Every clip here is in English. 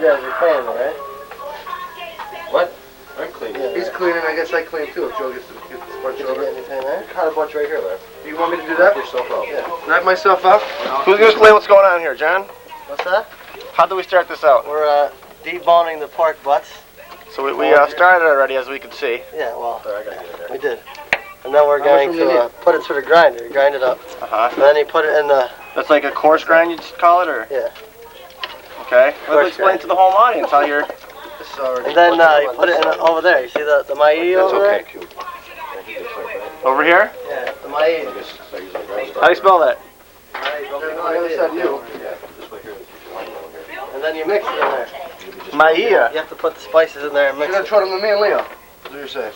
guys are cleaning, right? What? I'm cleaning. Yeah, He's cleaning. I guess I clean too. If Joe gets the bunch Did you over. get anything there? Got a bunch right here, Larry. You want me to do that? Knock yourself out. Yeah. Knock myself out? Who's going to explain what's going on here, John? What's that? How do we start this out? We're deboning the pork butts. So we started already, as we can see. Yeah, well, There, I gotta get in there. we did. And then we're going to put it through the grinder, grind it up. And then you put it in the... That's like a coarse grind, you'd call it, or? Yeah. Okay. Let's explain to the home audience how you're... And then you put it in over there. You see the ma'i over there? That's okay, Q. Over here? Yeah, the ma'i. How do you spell that? And then you mix it in there. Maia. You have to put the spices in there and mix You're it. gonna try them to me and Leo. What do you say?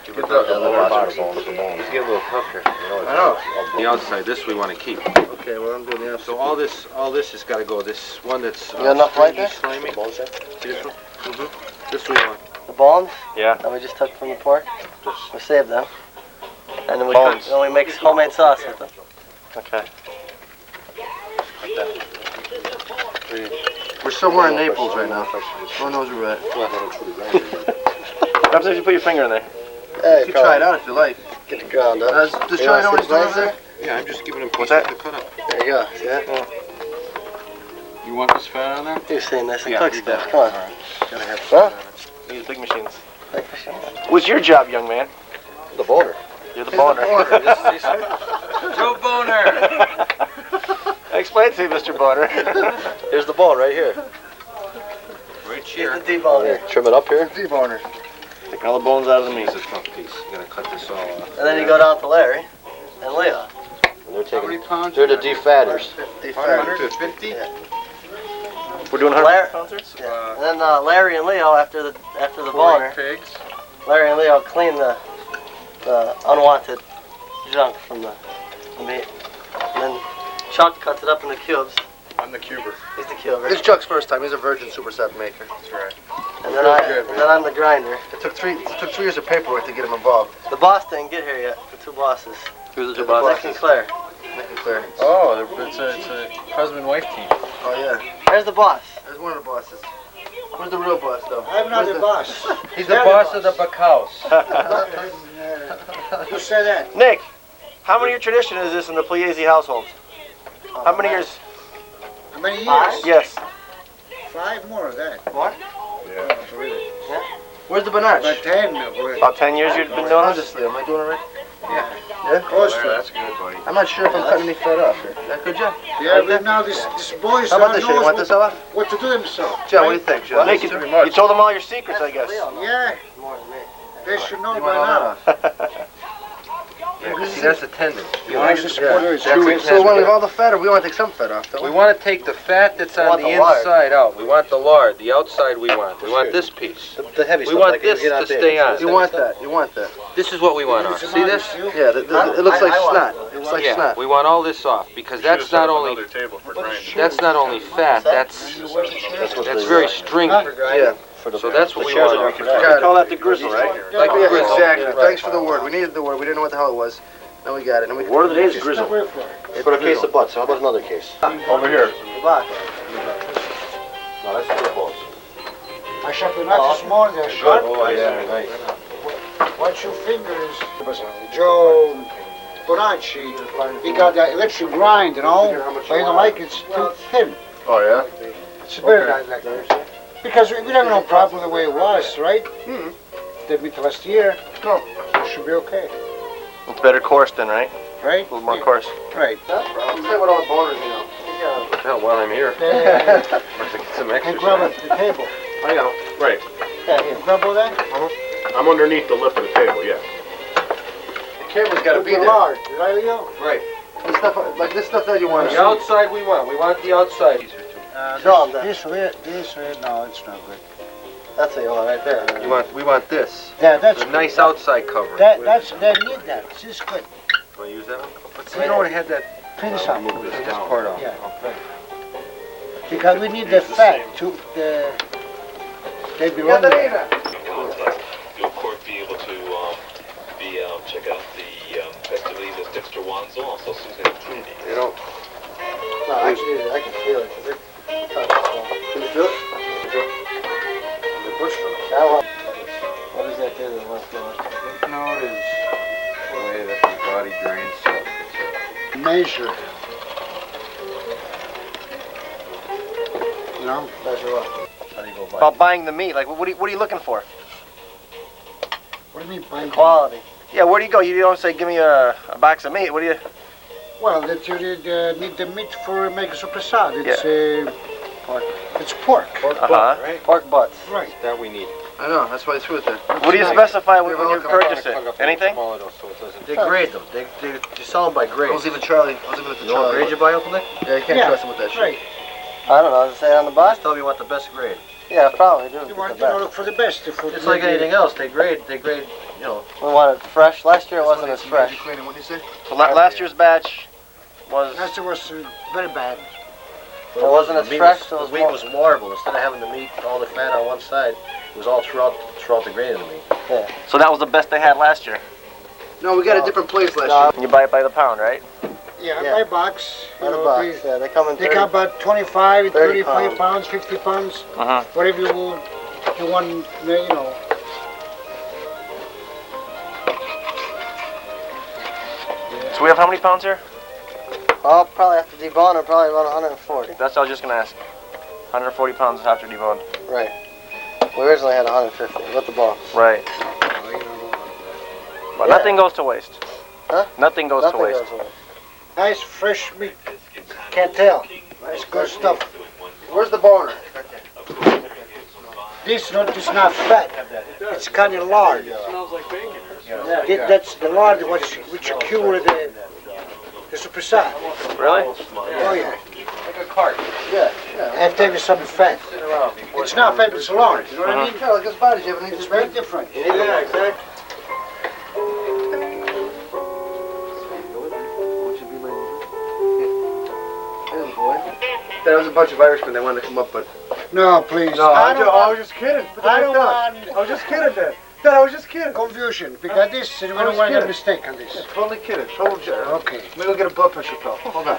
Get the lower bottom bones. It's getting a little tougher. I know. The outside, this we want to keep. Okay, well I'm doing the outside. So all this has got to go. This one that's You got enough right there? slimy. This one. This we want. The bones Yeah. that we just took from the pork, we saved them. And then Bones. we mix homemade sauce with them. Okay. We're somewhere in Naples right now. Who knows where we're at? Sometimes you put your finger in there. Yeah, You can try it out if you like. Get the ground up. Does Charlie know what he's doing over there? Yeah, I'm just giving him What's pieces that? to cut up. There you go. See that? You want this fat on there? You're saying this and Yeah, cook you stuff. bet. Come on. Gotta have Huh? These big machines. What's your job, young man? the boner. You're the boner. Joe Boner. Explain to me, Mr. Boner. Here's the bone right here. Right Here's here. the deboner. Trim it up here. Deboner. Take all the bones out of the meat. It's a tough piece. You gotta cut this all off. And then you go down to Larry and Leo. And they're taking. pounds? They're the defatters. 150. We're doing Larry, concerts? yeah. And then Larry and Leo after the boner. Pigs. Larry and Leo clean the unwanted junk from the meat. And then Chuck cuts it up into cubes. I'm the cuber. He's the cuber. This is Chuck's first time. He's a virgin superset maker. That's right. And then I'm the grinder. It took 3 years of paperwork to get him involved. The boss didn't get here yet. The two bosses. Who's the two The bosses? Nick and Claire. Make it clear. Oh, it's a husband-wife team. Oh yeah. There's the boss. There's one of the bosses. Where's the real boss though? I'm not the boss. He's the boss of the Bacaus. Who said that? Nick, how many year tradition is this in the Pugliese household? How many years? How many years? 5? Yes. 5 more of that. What? Yeah, really. Where's the Bonacci? About 10. Boy. About 10 years you've been doing this? Honestly, am I doing it right? Of course. That's good, buddy. I'm not sure if I'm cutting any fat off here. Is that good, John? Yeah, but now this boy How about this shit? You want this off? what to do himself. John, what do you think, John? Nick, you told them all your secrets, I guess. Yeah, More than me. they should know You by want all now. that off? Yeah, see, that's the tendon. Why is this boy So we want to leave all the fat, or we want to take some fat off, don't We we? want to take the fat that's on the inside out. We want the lard. The outside we want. We want this piece. The heavy We stuff. want like this you get to out there. stay on. You want that. You want that. This is what we want off. See this? Yeah, it looks like snot. It looks like Yeah, snot. we want all this off because that's not only fat. That's very stringy. Yeah. So that's what we want off. We call that the grizzle, right? Like the grizzle. Exactly. Thanks for the word. We needed the word. We didn't know what the hell it was. Now we got it. And we Word of the day is grizzle. Put a case of butts. How about another case? Over here. The box. No, that's the balls. I shot the nuts this morning. They're sharp. Oh, yeah, nice. Watch your fingers. Joe Bonacci, he got that electric grind, you know, but you don't like it's too thin. Oh yeah. It's very like that. Because we don't know probably the way it was, right? Did me last year. No, it should be okay, It's better coarse then, right? right? A little more coarse. Right. I'll say what all the boners, you know. Hell, while I'm here, Yeah. let's get some Hey, extra. grab it, the table. I know. Right. Yeah, here, grab all that. I'm underneath the lip of the table, yeah. The camera's got to be With the there. lard, right, Leo? Right. This stuff, like this stuff that you want to The outside we want. We want the outside. Show 'em that. This way, no, it's not good. That's what you want right there. We want this. Yeah, that's A nice outside cover. they need that. This is good. Want to use that one? But see, you already had that. Finish up. This part off. Yeah. Because we need the fat to the. They be running. Caterina! You'll of course be able to check out the festivities at Dexter Wanzel, also Susan and Trinity. You know, No, actually, I can feel it. 'Cause Can you feel it? What does that do to the lymph node? Lymph node is the way that the body drains stuff. Measure. You know? Measure what? How do you go by? About buying the meat, like what are you looking for? What do you mean by Quality. Yeah, where do you go? You don't say give me a box of meat. What do you? Well, that you need the meat for making soppressata. It's Pork. it's pork. Right? Pork butts. Right. That we need. I know, that's why I threw it there. What do you specify when you purchase it? Anything? They grade them. They sell them by grade. I was even Charlie. I was even at the You know what Charlie. grade you buy, Uncle Nick? Yeah, you can't trust him with that shit. Right. I don't know. Does it say on the box? Tell me you want the best grade. Yeah, probably do. You want The best. look for the best. For It's like anything else. They grade, you know. We want it fresh. Last year it wasn't as Major fresh. cleaning, what do you say? So last year's batch was. Last year was very bad. It wasn't as The meat fresh. was- So it was the meat more. was marble. Instead of having the meat, all the fat on one side, it was all throughout the grain of the meat. Yeah. So that was the best they had last year. No, we got a different place last No. year. And you buy it by the pound, right? Yeah, Yeah. by box. By the box. Yeah, they come in. They 30. come about 25, 30 35 pounds, 50 pounds, whatever you want, you know. So we have how many pounds here? I'll probably have to debone it. Probably about 140. That's what I was just gonna ask. 140 pounds after deboned. Right. We originally had 150 with the box. Right. But Yeah. nothing goes to waste. Huh? Nothing goes Nothing to waste. goes away. Nice fresh meat. Can't tell. Nice good stuff. Where's the boner? This is not fat. It's kind of lard. That's the lard which cure the soppressata. Really? Oh yeah. Like a cart. Yeah. Have to have some fat. It's not fat, but it's lard. You know what I mean? Yeah, like his body, you have It's very different. Yeah, exactly. There was a bunch of Irishmen that wanted to come up, but No, please. no, I don't want was just kidding. I don't want I was just kidding, Dad. Dad, I was just kidding. confusion because this we don't was want a kidding. mistake on this. Totally kidding. Total joke. Okay. Maybe we'll get a blood pressure pill. Hold on.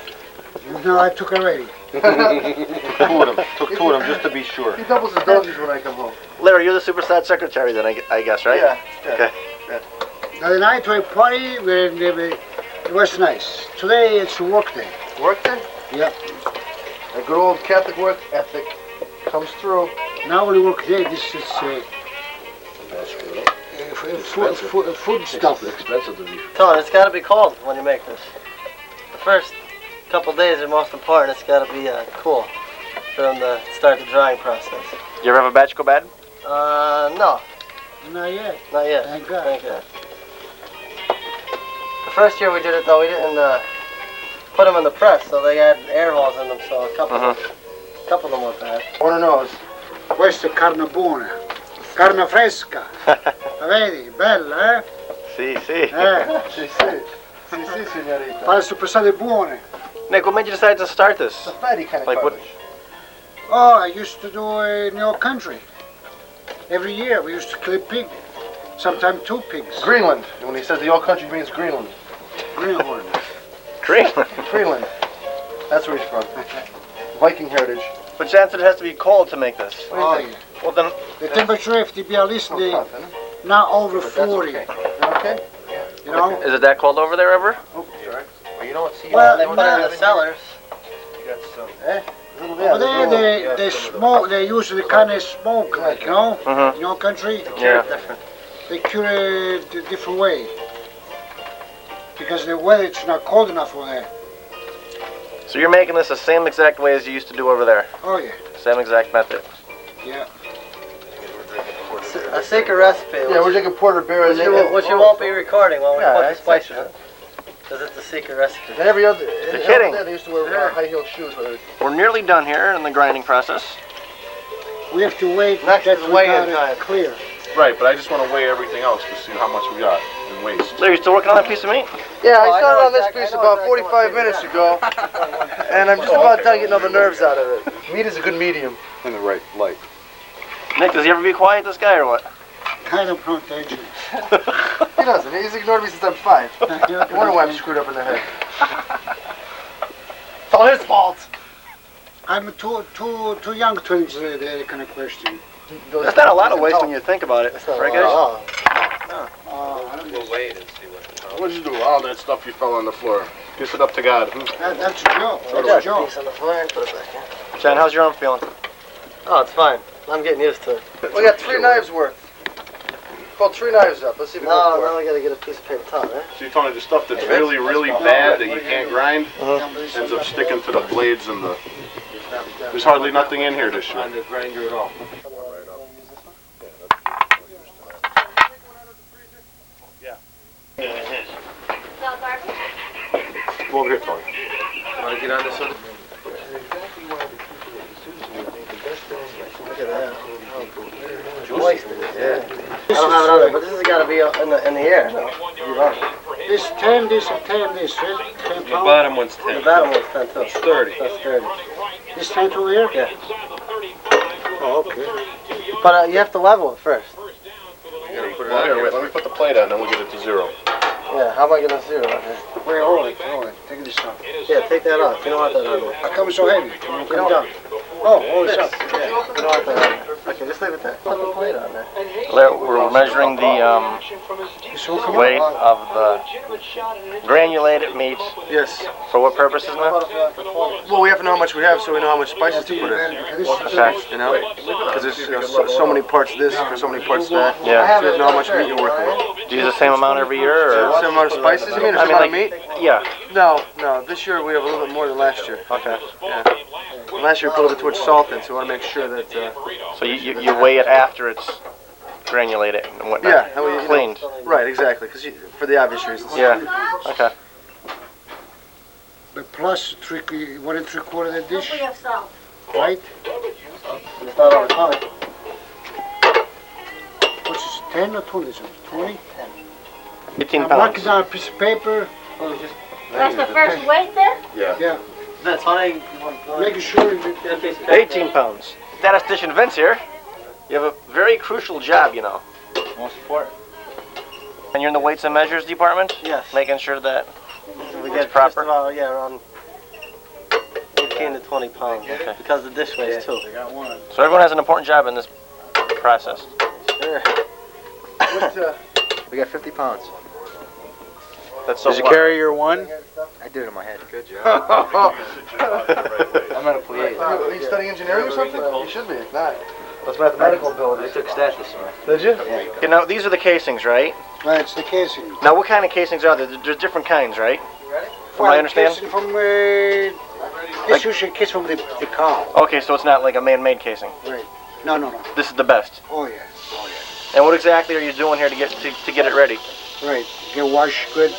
No, I took already. Took two of them. Took two of them just to be sure. He doubles his doses when I come home. Larry, you're the Superstat secretary then, I guess, right? Yeah. Okay. The other night we party, it was nice. Today it's a work day. Work day? Yeah. A good old Catholic work ethic comes through. Now we work day. This is food stuff. Expensive to be. Tell it, it's got to be cold when you make this. The first couple days are most important. It's got to be cool for them to start the drying process. You ever have a batch go bad? No, Not yet. not yet. Thank God. Thank God. The first year we did it though, we didn't put them in the press, so they had air holes in them. So a couple of them went bad. One knows. Questa è carne buona. Carne fresca. Vedi? Bella, eh? See, see. Sì, sì. Sì, sì, signorita. Fa le soppressate buone. Nick, what made you decide to start this? It's a fatty kind of Like what- cartilage. Oh, I used to do in your country. Every year we used to kill a pig. Sometimes 2 pigs. Greenland. And when he says the old country means Greenland. Greenhorn. Greenland. Greenland. That's where he's from. Viking heritage. But chance it has to be cold to make this. Oh, yeah. Well then, The temperature have to be at least not over 40. Okay. You know? is it that cold over there ever? Oh, sorry. Well, you know what? See, Well, They put it in the cellars. you got some. Over there they smoke. They usually kind of smoke, like, you know, in your country. Yeah. Different. They cure it a different way because the weather it's not cold enough over there. So you're making this the same exact way as you used to do over there? Oh yeah, Same exact method? yeah. A secret recipe. Yeah, we're drinking porterberry. Which you won't be recording when we Yeah, put the exactly. spices in. Because it's a secret recipe. And every other. You're kidding. They used to wear high-heeled shoes. We're nearly done here in the grinding process. We have to wait. Next that is we weigh-in got it time. clear. Right, but I just want to weigh everything else to see how much we got in waste. Larry, you still working on that piece of meat? Yeah, Oh, I I started know on this exactly- piece I know about exactly 45 minutes ago, and I'm just about done getting all the nerves out of it. Meat is a good medium. In the right light. Nick, does he ever be quiet, this guy, or what? I don't know attention. He doesn't. He's ignored me since I'm 5. You wonder why I'm screwed up in the head. It's all his fault. I'm too young to answer that kind of question. That's not a lot of waste when you think about it. Right, guys? We'll wait and see what. What did you do? All that stuff you fell on the floor. Kiss it up to God. That's a joke. I got a piece on the floor and put it back in. John, how's your arm feeling? Oh, it's fine. I'm getting used to it. We got 3 knives worth. Pull 3 knives up. Let's see if we No, now we gotta get a piece of paper towel, right? See, Tony, the stuff that's really, really bad that you can't grind ends up sticking to the blades and the... There's hardly nothing in here this year. On the grinder at all. Come over here, Tony. Want to get on this one? Look at that. Moisture. Yeah. I don't have it on there, but this has got to be in the air. No? This 10, this and 10, this, right? 10 The pounds. bottom one's 10. The bottom one's 10 too. It's 30. That's 30. This 10 over here? Yeah. Oh, okay. But you have to level it first. Well, here, wait, let me put the plate on, then we'll get it to 0. Yeah, how am I going to zero on here? Wait, hold it. Take this off. Yeah, take that off. You don't want that on there. How come it's so heavy? You don't want It's up. Yeah, you don't want that on there. Okay, just leave it there. Put the plate on there. We're measuring the weight of the granulated meat. Yes. For what purposes now? Well, we have to know how much we have so we know how much spices to put in. Okay. You know? Because there's so many parts of this for so many parts of that. Yeah. So we have to know how much meat you're working with. Do you use the same amount every year, or? Same amount of spices, you mean? Or same amount of meat? Yeah. No. This year we have a little bit more than last year. Okay. Yeah. Last year we put a little bit too much salt in, so we want to make sure that... So you weigh it after it's granulated and whatnot? Yeah. That way, you know, cleaned. right, exactly. Because for the obvious reasons. Yeah. Okay. But plus 1 3/4 of the dish, We have salt. right? It's not over 20. What's this, 10 or 20? 20? 18 Mark pounds. it down a piece of paper. That's the first weight there? Yeah. That's funny. Making sure you Get a piece of paper. 18 pounds. Statistician Vince here. You have a very crucial job, you know. Most important. And you're in the weights and measures department? Yes. Making sure that We it's get proper? just about, around 18 to 20 pounds. Okay. Because the dish weighs too. So everyone has an important job in this process. Sure. We got 50 pounds. That's so Did you far. carry your one? I did it in my head. Good job. I'm at a Pugliese. Are you studying engineering or something? You should be, if not. That's mathematical ability. I took stats this semester. Did you? Yeah. You know, these are the casings, right? Right, it's the casing. Now, what kind of casings are there? There's different kinds, right? From what I understand? Casing from, this usually case from the car. Okay, so it's not like a man-made casing. Right. No. This is the best. Oh, yeah. And what exactly are you doing here to get it ready? Right. Get washed good.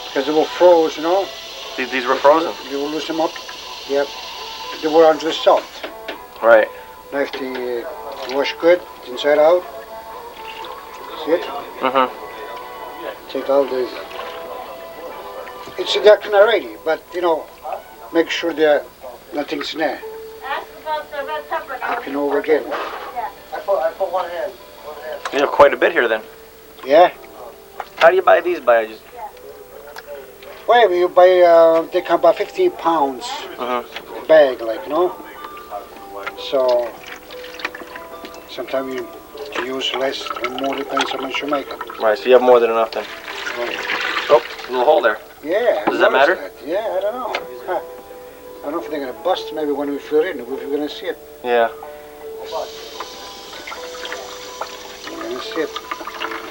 Because they were froze, you know. These were frozen. They will lose them up. Yep. They were under the salt. Right. Now if they wash good, inside out. See it? Mm-hmm. Take all the... It's that kind of ready, but, you know, make sure that nothing's in there. Ask about the red pepper. Up and over again. I put one hand. You have quite a bit here then. Yeah? How do you buy these by? Just... Well, you buy, they come by 15 pounds bag, like, you know? So, sometimes you use less or more, depends how much you make it. Right, so you have more than enough then. Right. Oh, a little hole there. Yeah. Does that matter? Yeah, I don't know. Huh. I don't know if they're going to bust maybe when we fill in, if we're going to see it. Yeah. We're going to see it.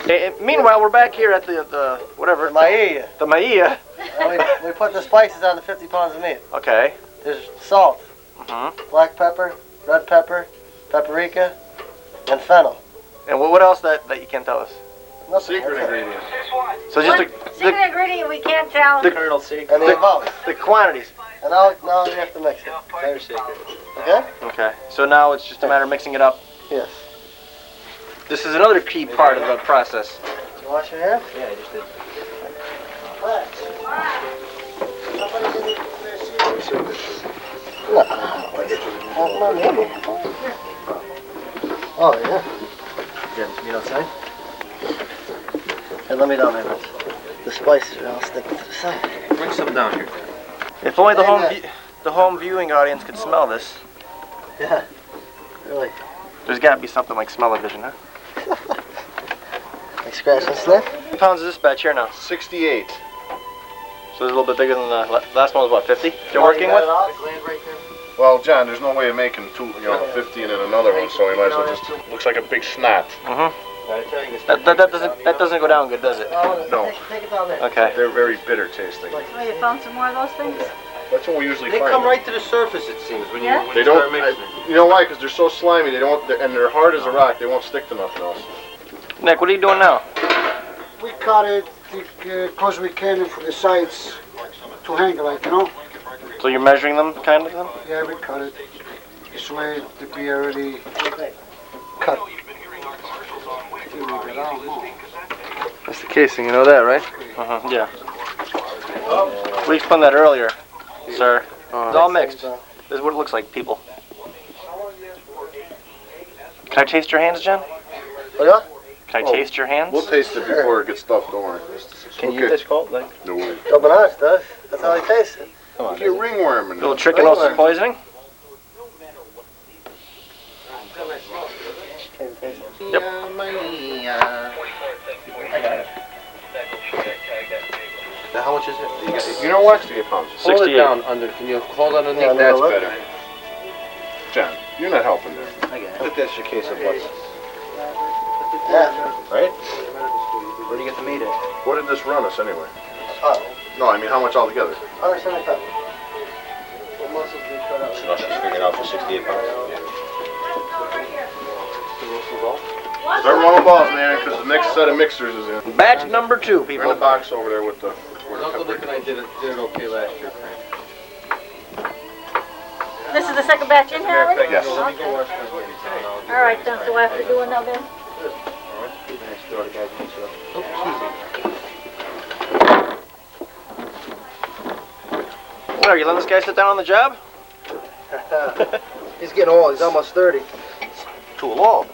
Hey, meanwhile, we're back here at the whatever. Maia. The Maia. And we put the spices on the 50 pounds of meat. Okay. There's salt, Mm-hmm. black pepper, red pepper, paprika, and fennel. And what else that you can't tell us? Nothing. Secret That's it. ingredient. So just Secret ingredient we can't tell. the And the amounts. the quantities. And now we have to mix it. They're secret. Okay? Okay. So now it's just a matter of mixing it up. Yes. This is another key part of the process. Did you wash your hands? Yeah, I just did. Oh, yeah. Yeah, meat outside? Hey, let me down there, the spices, I'll stick it to the side. Bring some down here. If only the home the home viewing audience could smell this. Yeah, really. There's got to be something like smell-o-vision, huh? Like scratch and sniff? How many pounds is this batch here now? 68. So it's a little bit bigger than the last one was what, 50? You're working with? Well, John, there's no way of making 50 and then another one, so we might as well just. Looks like a big snot. That doesn't go down good, does it? No. Take it down there. Okay. They're very bitter tasting. Oh, you found some more of those things? That's what we usually They find. come right to the surface, it seems, when Yeah? you They start don't. mixing. You know why? Because they're so slimy. They don't, and they're hard as a rock. They won't stick to nothing else. Nick, what are you doing now? We cut it because we can for the sides to hang like, you know. So you're measuring them, kind of? Then? Yeah, we cut it. This way to be already cut. That's the casing, you know that, right? Yeah. We explained that earlier, sir. It's all mixed. This is what it looks like, people. Can I taste your hands, Jen? Oh, yeah? Can I taste your hands? We'll taste it before it gets stuffed. Don't worry. Can you eat this cold? Like, No way. Double nuts, does. That's how they taste it. come on. Get ringworm in Little there. trichinosis poisoning? Yep. Now, how much is it? You know what? 68 pounds. Hold it 68. down under. Can you hold underneath? Yeah, That's look. better. John, you're not helping there. I think that's your case of butts. Yeah. Right? Where do you get the meat at? What did this run us anyway? Oh, No, I mean how much altogether? 175. So now she's figuring out for 68 pounds. Start rolling balls, man, because the next set of mixers is in. Batch number 2, They're in people. the box over there with the. Uncle Dick and I did it okay last year. This is the second batch in here already? Yes. Okay. All right, then, so I have to do another? What, are you letting this guy sit down on the job? He's getting old. He's almost 30. Too long.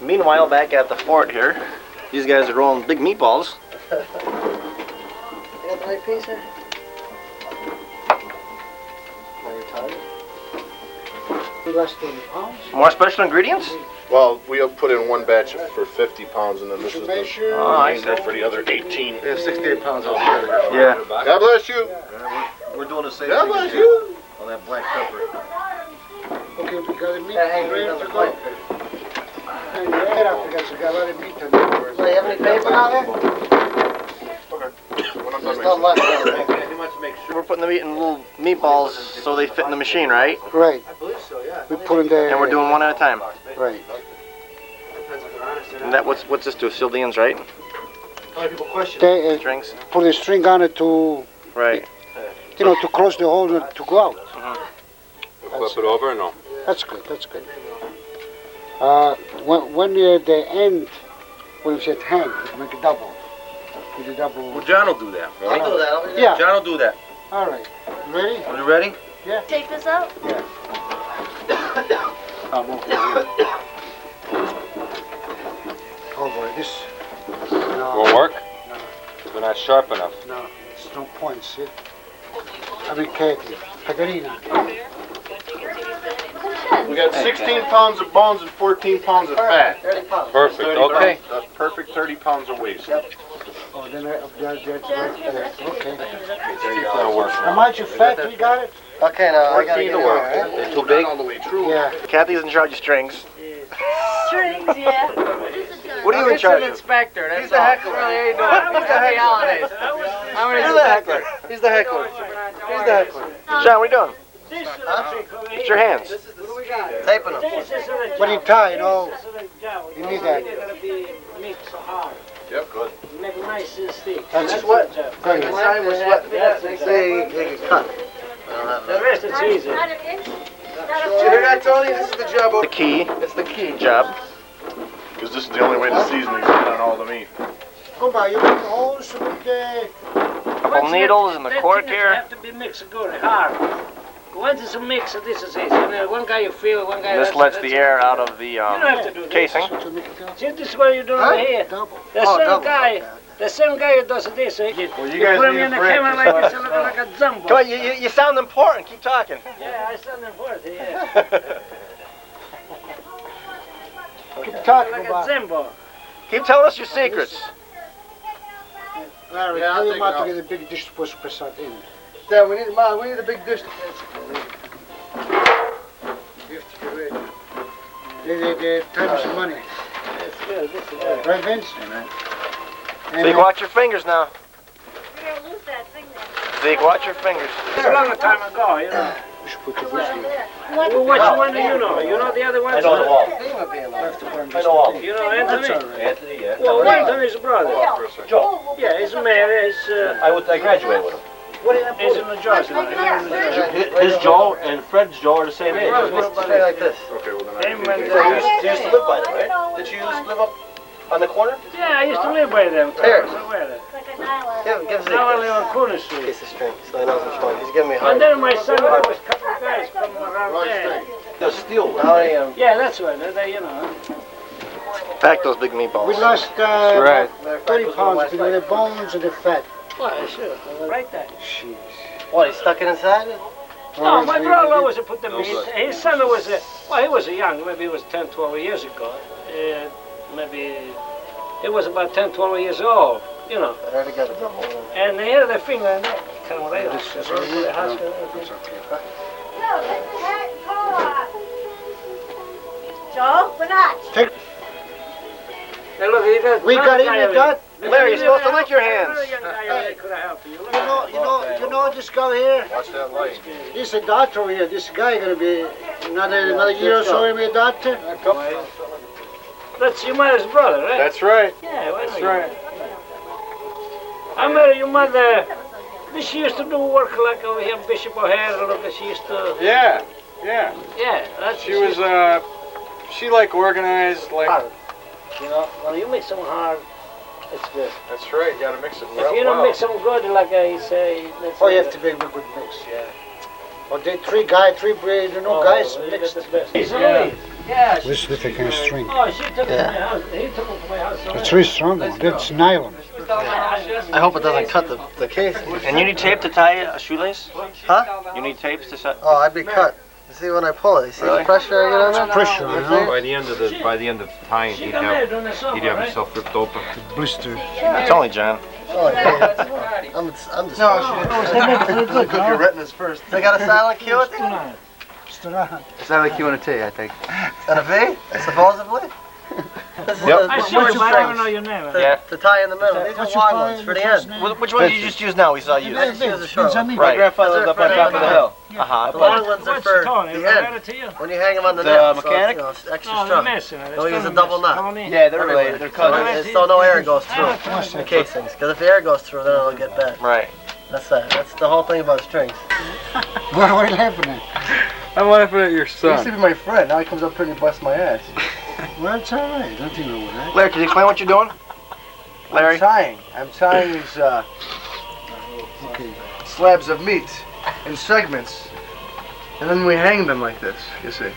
Meanwhile, back at the fort here, these guys are rolling big meatballs. You got the right piece here? Less 30 pounds. More special ingredients? Well, we put in one batch for 50 pounds, and then this is the Measure. Oh, I see. for the other 18. We have 68 pounds altogether. Yeah. God bless you. We're doing the same God thing bless you. on that black pepper. Okay, we got the meat Hang ready it on to the go. plate. And right after that, we got a lot of meat on there. Do you have any paper down there? When I'm There's done none mixing. left. We're putting the meat in little meatballs so they fit in the machine, right? Right. We put in there. And we're doing one at a time. Right. And that what's this do? Seal the ends, right? They Strings? put a string on it to, Right. you know, to close the hole and to go out. Flip it over or no? That's good. That's good. When you're at the end, when you said hang, you make a double. With a double. Well, John will do that. I'll do that. I'll do that. Yeah. John will do that. All right. You ready? Are you ready? Take this out? Oh boy, this. Won't work? We're not sharp enough. No, it's no point, see? I mean, Caterina. We got 16 pounds of bones and 14 pounds of fat. 30 pounds. Perfect, 30 okay. pounds. That's perfect 30 pounds of waste. Oh, then okay. That'll work. How much of fat we got it? Okay, now I gotta 14 get to it work. right. They're too big? All the way through. Yeah. Kathy's in charge of strings. Strings, yeah. What are you in charge of? Inspector. That's He's the heckler. How are you doing? Happy holidays. How many You're the heckler. He's the heckler. He's the heckler. John, what are you doing? It's your hands. Taping them. When you tie, you know, you need that. Yep, good. That's Sweat. good. Time was sweat. They get cut. Not an inch? You hear that, Tony? This is the job. The key It's the key. job. Because this is the only way the seasoning's get on all the meat. Come by, you make holes with the... Couple needles in the cork here. Have to be mixed good, hard. Once it's a mix, this is it. And one guy you feel, one guy. This lets the air out of the You don't have to do this. casing. To make it See, this is what you're doing over here. double. The Oh, same double. guy The same guy who does this, eh? Well, you You guys put him need a in the break camera or like this, something. and look like a jumbo. Come on, you sound important. Keep talking. Yeah, I sound important, yeah. Keep talking Like a about. jumbo. Keep telling us your secrets. Larry, Yeah, I'll tell your take mom it to out. get a big dish to put Soppressata in. Yeah, we need a big dish to They time us some money. That's good, this is good. Right, Vince? Zeke, watch your fingers now. You're gonna lose that thing there. Zeke, watch your fingers. It's a long time ago, you know. We should put the Well, dish in. there. Well, which one do you know? You know the other one? I know them all. I know all. You know Anthony? Anthony, yeah. Well, Anthony's brother. Joe. Yeah, he's married. I graduated with him. He's in New Jersey. His Joe and Fred's Joe are the same age. Stay like this. Okay, well then Him I and, You used to live by them, right? Did you used to live up on the corner? yeah, I used to live by them. Here. It's like an island. Give Zeke Now I this live on Corner Street. piece of string so he knows which one. He's giving me a And hard. then my son, there was a couple of guys from around there. The steel one. How many, Yeah, that's right. They, you know. Pack those big meatballs. We lost right. 30 pounds between the bones and the fat. Well, sure. Right there. Jeez. What, he stuck it inside? No, my brother always put the meat. His son was, well, he was young. Maybe he was 10, 12 years ago. Maybe he was about 10, 12 years old, you know. I already got a double one. And they had their finger in there. Kind of like This that. is So they put a hospital and everything. Joe, Bonacci. Hey, look, you got We got in with that. Larry, you're supposed to lick your hands. You know this guy here? watch that light. He's a doctor over here. This guy gonna be another year or so he'll be a doctor. That's your mother's brother, right? That's right. Yeah, well, That's right. I met your mother. She used to do work like over here, Bishop O'Hare. Look, she used to. Yeah. Yeah, that's She was she like organized like. hard. You know, when you make some hard, it's good. That's right. You gotta mix it If you don't make some good, like I say, that's Oh, you have to make a good mix, yeah. Well, they three guys mixed. Yeah. This is the kind of string. Oh, she took it to my house. He took it to my house. It's really strong one. That's nylon. I hope it doesn't cut the case. And you need tape to tie a shoelace? Huh? You need tapes to set. Oh, I'd be cut. You see when I pull it, you see the pressure I get on that? Pressure, you know? By the end of tying, She he'd come have there during the summer, right? himself ripped open. Blister. It's only John. Oh, yeah. I'm just. Cook your retinas first. They got a silent Q at the end? Silent Q and a T, I think. And a V? Supposedly? This is I see you, the but I don't know strings your name. Yeah. to tie in the middle. These are long ones for the end. Which one did you just use now? We saw you. I just use the short one. Right. grandfather lived up on top of the hill. Uh-huh. The long ones are What's for the tone? the Is that end. to you? When you hang them on the The net, mechanic? so it's, extra No, they're strong. missing. They'll use a double knot. Yeah, they're related. They're cousins. So no air goes through the casings. Because if the air goes through, then it'll get bent. Right. That's that. That's the whole thing about strings. What are you laughing at? I'm laughing at your He used to son. be my friend. Now he comes up here and he busts my ass. Well, it's all right. Nothing wrong with that. Larry, can you explain what you're doing? Larry? I'm tying these slabs of meat in segments, and then we hang them like this. You see?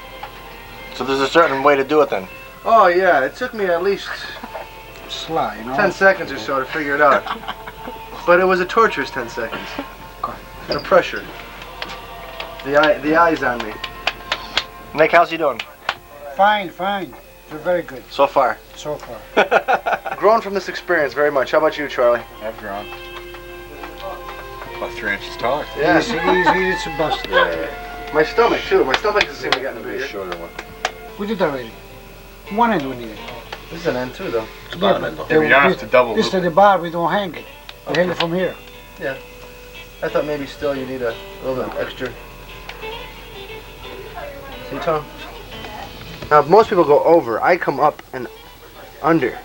So there's a certain way to do it then. Oh yeah, it took me at least Sly, you know? 10 seconds or so to figure it out. But it was a torturous 10 seconds. The pressure. The eyes on me. Nick, how's he doing? Fine. You're very good So far. so far. Grown from this experience very much. How about you, Charlie? I've grown. About 3 inches taller. Yeah. He's a bust. My stomach too. My stomach doesn't seem to get bigger. Shorter one. We did already. One end we need. This is an end too, though. Yeah, but you don't have to double This loop is the bar, we don't hang it. We hang it from here. I thought maybe still you need a little bit extra. See, Tom? Now, most people go over. I come up and under.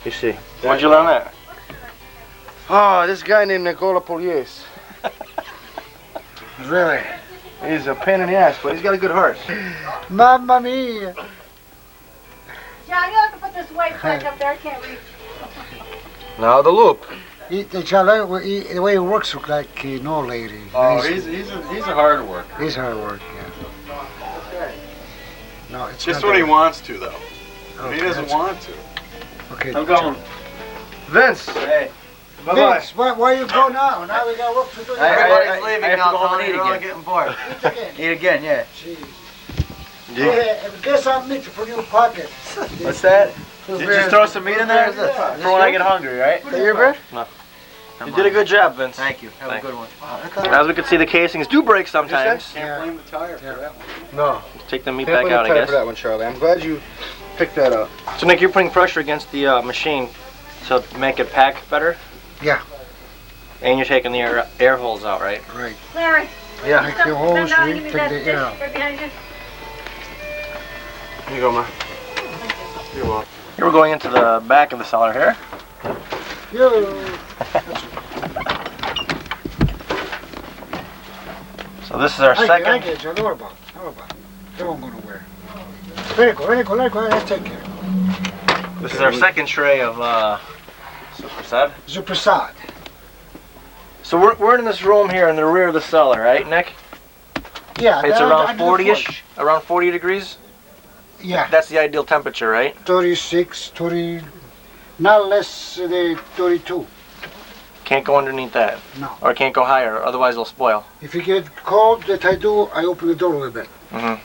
You see? Where'd you learn that? Oh, this guy named Clare Pugliese. Really? He's a pain in the ass, but he's got a good heart. Mamma mia! John, you have to put this white flag up there. I can't reach. Now the loop. The way he works look like no lady. Oh, he's a hard worker. He's hard work, yeah. No, it's Just not when he that- wants to, though. Okay, He doesn't that's- want to. Okay. I'm going. Vince, Hey. Bye-bye. Vince, where you go now? Now we got work to do. Everybody's leaving I have to now, go home and Tony. eat You're all again. getting bored. Eat again. Eat again, yeah. Jeez. Yeah, get some meat for your pocket. What's that? Just throw some meat in there for when I get hungry, right? Is that your bread? No. You did a good job, Vince. Thank you. Have Thanks. a good one. As we can see, the casings do break sometimes. Can't blame the tire for that one. No. Take the meat Can't back blame out, the I tire guess. for that one, Charlie. I'm glad you picked that up. So Nick, you're putting pressure against the machine to make it pack better? Yeah. And you're taking the air holes out, right? Right. Larry. Yeah. Take the hose, Bend down and we give me take that the dish air out. right behind you. Here you go, man. You're welcome. Here we're going into the back of the cellar here. Yo. So this is our I second. get you. How about? They won't go nowhere. Very good. Let's take care. This is our second tray of Soppressata. Soppressata. So we're in this room here in the rear of the cellar, right, Nick? Yeah. It's they're around under the 40-ish, porch. around 40 degrees. Yeah. That's the ideal temperature, right? 36, 30, not less than 32. Can't go underneath that. No. Or can't go higher, otherwise it'll spoil. If you get cold, that I do, I open the door a little bit. Mm-hmm.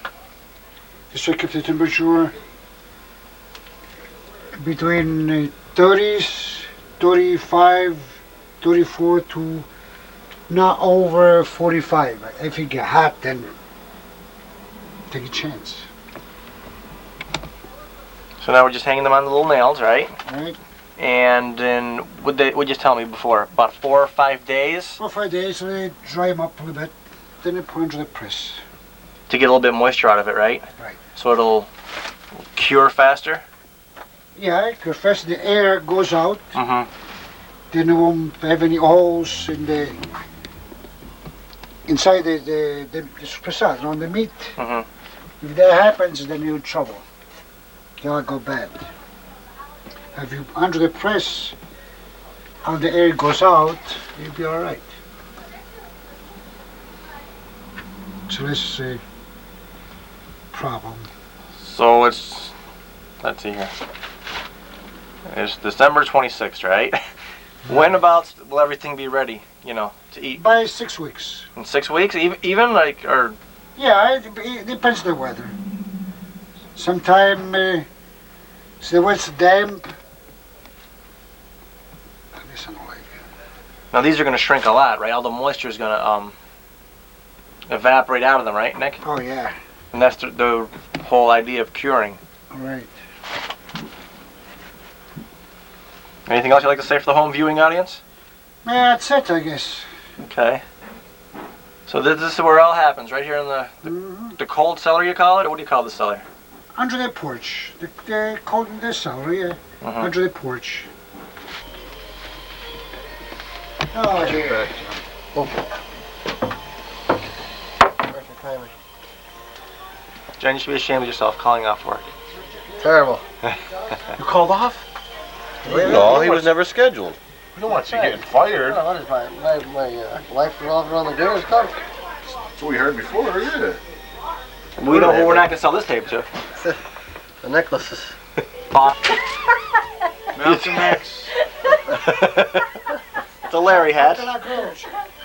Just to keep the temperature between 30s, 35, 34 to not over 45. If it get hot, then take a chance. So now we're just hanging them on the little nails, right? Right? And then would you just tell me before about 4 or 5 days 4 or 5 days, so they dry them up a little bit. Then they put into the press. to get a little bit of moisture out of it, right? Right. So it'll cure faster. Yeah, because first the air goes out, Mm-hmm. then it won't have any holes in the inside the Soppressata, on the meat. Mm-hmm. If that happens, then you're in trouble. You'll go bad. If you under the press, how the air goes out, you'll be all right. So this is a problem. So it's, let's see here. It's December 26th, right? When about will everything be ready, you know, to eat? By 6 weeks. In 6 weeks, even like, or? Yeah, it depends on the weather. Sometime, so when it's damp, this I don't like. Now these are going to shrink a lot, right? All the moisture is going to evaporate out of them, right, Nick? Oh yeah. And that's the whole idea of curing. All right. Anything else you'd like to say for the home viewing audience? Yeah, that's it, I guess. Okay. So this is where it all happens, right here in the cold cellar, you call it? Or what do you call the cellar? Under the porch. The cold in the cellar, yeah. Under the porch. Oh, here. Perfect timing. Jen, you should be ashamed of yourself calling off work. Terrible. You called off? No, he was never scheduled. You don't want you getting fired. What is my life revolves around the girls' cup? That's what we heard before, yeah. We know who we're not going to sell this tape to. The necklaces. Mountain Max. It's a Larry hat.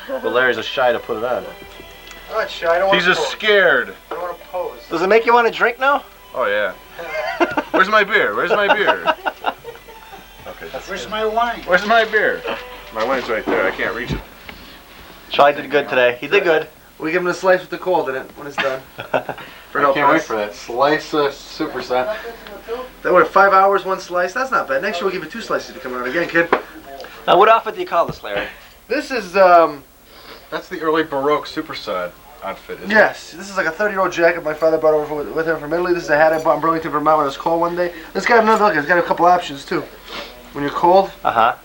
But Larry's a shy to put it on. I'm not shy. I don't want He's to just scared. I don't want to pose. Does it make you want to drink now? Oh, yeah. Where's my beer? Where's my beer? Okay. Where's my wine? Where's my beer? My wine's right there. I can't reach it. Charlie did good today. He did good. We give him a slice with the cold in it when it's done. For no Can't wait price. for that slice of Soppressata. That would 5 hours, one slice. That's not bad. Next year we'll give you 2 slices to come around again, kid. Now, what outfit do you call this, Larry? This is That's the early Baroque Soppressata outfit, isn't it? yes. This is like a 30-year-old jacket my father brought over with him from Italy. This is a hat I bought in Burlington, Vermont when it was cold one day. It's got another look. It's got a couple options too. When you're cold, Uh-huh.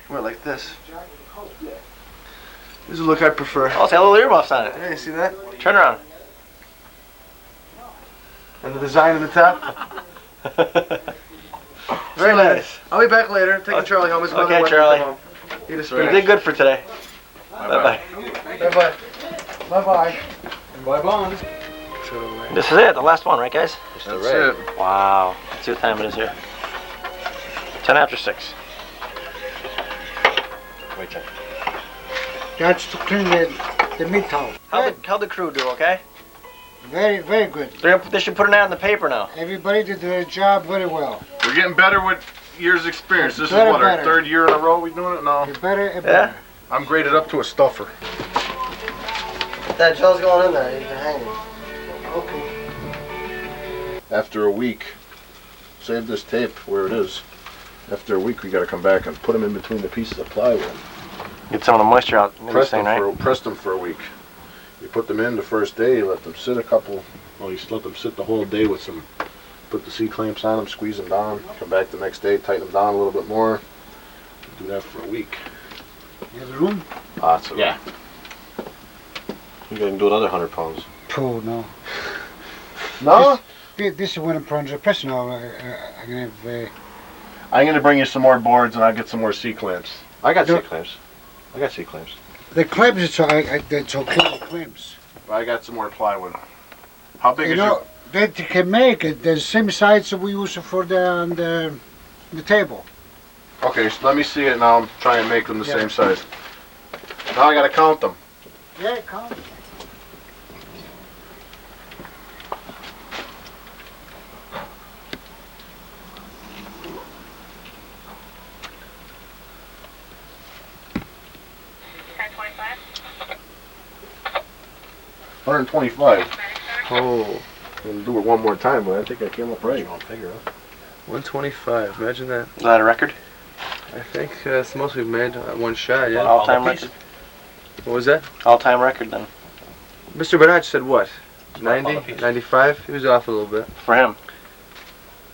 wear it like this. This is the look I prefer. Oh, it's got little earmuffs on it. Hey, you see that? Turn around. And the design on the top. Very nice. I'll be back later. Taking Charlie home. His mother Okay, went to Charlie. come home. Eat a You spinach. did good for today. Bye-bye. Bye-bye. Bye bye. Bye, Bonds. This is it, the last one, right, guys? That's it. Wow. Let's see what time it is here. 10 after 6. Wait till. That's to clean the meat towel. How'd the crew do, okay? Very, very good. They should put an ad in the paper now. Everybody did their job very well. We're getting better with years' experience. This is Better, what, better. our third year in a row we doing it? No. Better and better. I'm graded up to a stuffer. That Joe's going in there. He's hanging. Okay. After a week, save this tape where it is. After a week, we got to come back and put them in between the pieces of plywood. Get some of the moisture out. Press them for a week. You put them in the first day, you let them sit a couple, well, you let them sit the whole day with some, put the C-clamps on them, squeeze them down, come back the next day, tighten them down a little bit more. Do that for a week. You have a room? Awesome. Yeah. You can do another 100 pounds. Oh, no. No? This is when I'm trying to press now. I'm going to bring you some more boards and I'll get some more C-clamps. I got C-clamps. The clamps, it's okay, the clamps. I got some more plywood. How big You is know, that you can make it the same size that we use for the table. Okay, so let me see it now. I'm trying to make them the same size. Now I got to count them. Yeah, count. $125. Oh, I'm gonna do it one more time, but I think I came up right. I'll figure it out. 125. Imagine that. Is that a record? I think it's the most we've made at one shot. Yeah. All-time record. What was that? All-time record then. Mr. Bonacci said what? 90, 95. He was off a little bit. For him.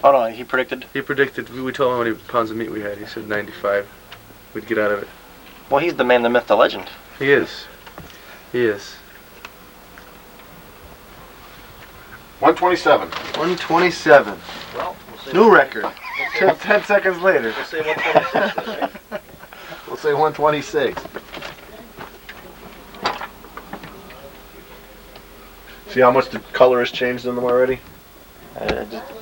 Oh no, he predicted. He predicted. We told him how many pounds of meat we had. He said 95. We'd get out of it. Well, he's the man, the myth, the legend. He is. He is. 127. 127. Well, New record. 10 seconds later. We'll say 126. Right? We'll say 126. See how much the color has changed in them already? Just